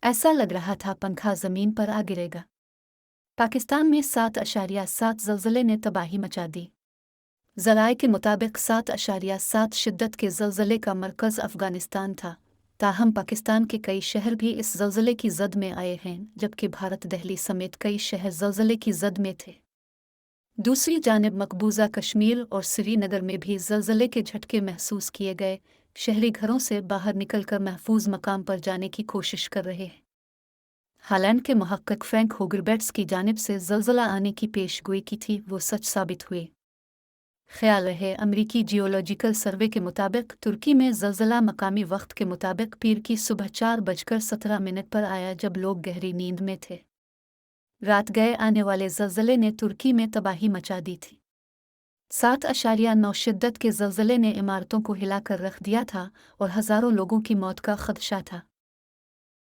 ऐसा लग रहा था पंखा जमीन पर आ गिरेगा। पाकिस्तान में 7.7 ज़लज़ले ने तबाही मचा दी। ज़राए के मुताबिक 7.7 शिद्दत के ज़लज़ले का मरकज़ अफ़गानिस्तान था। ताहम पाकिस्तान के कई शहर भी इस ज़लज़ले की जद में आए हैं, जबकि भारत दिल्ली समेत कई शहर ज़लज़ले की जद में थे। दूसरी जानिब मकबूजा कश्मीर और श्रीनगर में भी ज़लज़ले के झटके महसूस किए गए। शहरी घरों से बाहर निकलकर महफूज मकाम पर जाने की कोशिश कर रहे हैं। हालैंड के मुहक्किक फ्रैंक होगरबेट्स की जानिब से ज़लज़ला आने की पेशगोई की थी, वो सच साबित हुई। ख्याल रहे, अमरीकी जियोलॉजिकल सर्वे के मुताबिक तुर्की में ज़लज़ला मकामी वक्त के मुताबिक पीर की सुबह 4:17 पर आया, जब लोग गहरी नींद में थे। रात गए आने वाले ज़लज़ले ने तुर्की में तबाही मचा दी थी। 7.9 शिद्दत के ज़लज़ले ने इमारतों को हिलाकर रख दिया था और हज़ारों लोगों की मौत का ख़दशा था।